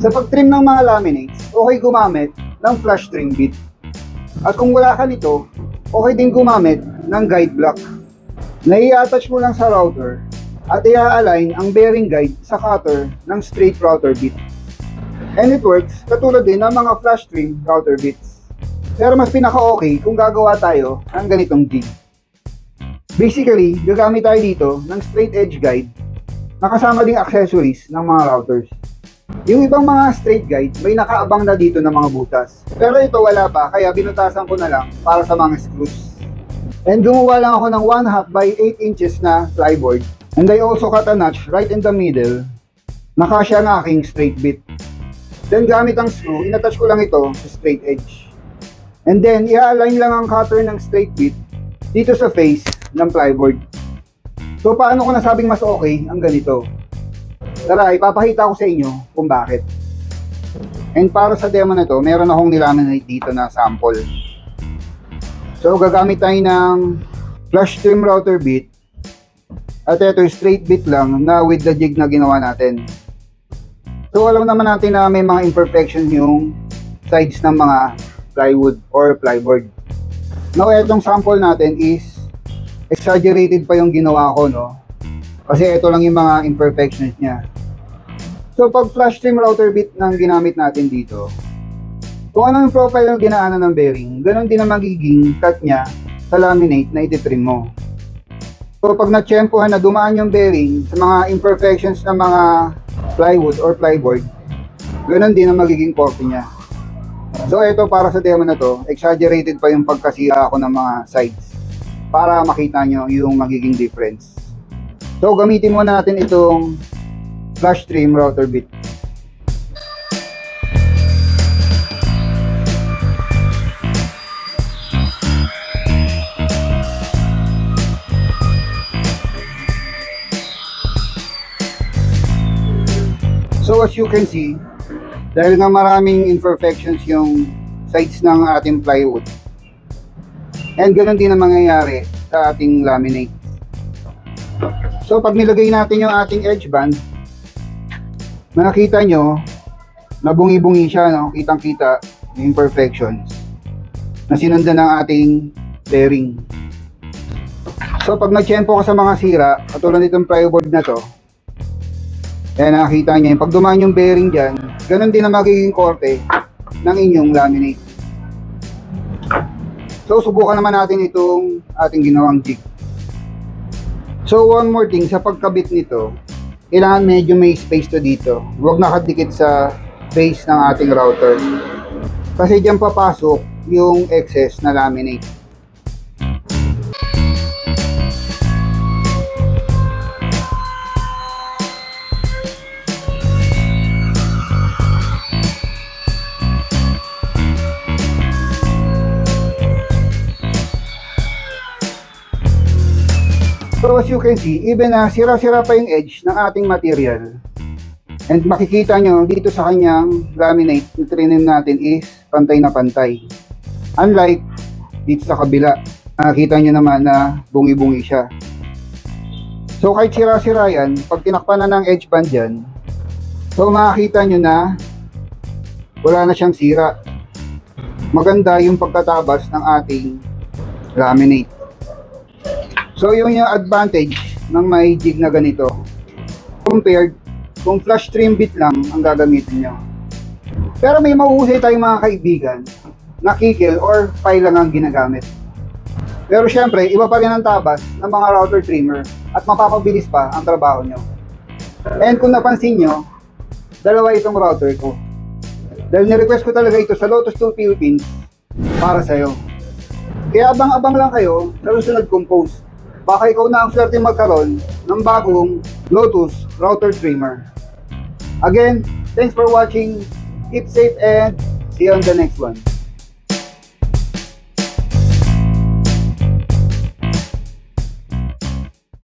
Sa pag-trim ng mga laminates, okay gumamit ng flush trim bit. At kung wala ka nito, okay din gumamit ng guide block na i-attach mo lang sa router at i-align ang bearing guide sa cutter ng straight router bit. And it works katulad din ng mga flush trim router bits. Pero mas pinaka-okay kung gagawa tayo ng ganitong jig. Basically, gagamit tayo dito ng straight edge guide na kasama ding accessories ng mga routers. Yung ibang mga straight guide, may nakaabang na dito ng mga butas. Pero ito wala pa, kaya binutasan ko na lang para sa mga screws. And gumawa lang ako ng 1/2 by 8 inches na plyboard. And I also cut a notch right in the middle na kasya ng aking straight bit. Then gamit ang screw, inattach ko lang ito sa straight edge. And then, i-align lang ang cutter ng straight bit dito sa face ng plyboard. So paano ko nasabing mas okay ang ganito? Tara, ipapakita ko sa inyo kung bakit. And para sa demo na to, meron akong nilaminate dito na sample. So gagamit tayo ng flush trim router bit. At ito straight bit lang na with the jig na ginawa natin. So alam naman natin na may mga imperfections yung sides ng mga plywood or plyboard. Now itong sample natin is exaggerated pa yung ginawa ko, no? Kasi ito lang yung mga imperfections niya. So pag flush trim router bit ng ginamit natin dito, kung ano yung profile ng dinaanan ng bearing, ganun din ang magiging cut niya sa laminate na ititrim mo. So pag natsyempohan na dumaan yung bearing sa mga imperfections ng mga plywood or plyboard, ganun din ang magiging korte niya. So ito para sa demo na to, exaggerated pa yung pagkasira ko ng mga sides para makita nyo yung magiging difference. So gamitin muna natin itong flush trim router bit. So as you can see, dahil nga maraming imperfections yung sides ng ating plywood, and ganoon din ang mangyayari sa ating laminate. So pag nilagay natin yung ating edge band, makikita nyo na bungi-bungi siya, no? Kitang-kita yung imperfections na sinundan ng ating bearing. So pag nagtiyempo ka sa mga sira, katulad nitong plywood na to, kaya nakikita nyo, pag dumaan yung bearing dyan, ganun din ang magiging korte ng inyong laminate. So subukan naman natin itong ating ginawang jig. So one more thing, sa pagkabit nito, kailangan medyo may space to dito. Huwag nakadikit sa base ng ating router. Kasi dyan papasok yung excess na laminate. So as you can see, even na sira-sira pa yung edge ng ating material. And makikita nyo dito sa kanyang laminate, yung trinim natin is pantay na pantay. Unlike dito sa kabila, nakikita nyo naman na bungi-bungi siya. So kahit sira-sira yan, pag tinakpan na ng edge band dyan, so makikita nyo na wala na siyang sira. Maganda yung pagkatabas ng ating laminate. So yung advantage ng may jig na ganito compared kung flush trim bit lang ang gagamitin nyo. Pero may mauusay tayong mga kaibigan na kikil or file lang ang ginagamit. Pero syempre, iba pa rin ang tabas ng mga router trimmer at mapapabilis pa ang trabaho nyo. And kung napansin nyo, dalawa itong router ko. Dahil nirequest ko talaga ito sa Lotus 2 Philippines para sa'yo. Kaya abang-abang lang kayo sa susunod kong post. Baka ikaw na ang swerte magkaroon ng bagong Lotus router trimmer. Again, thanks for watching. Keep safe and see you on the next one.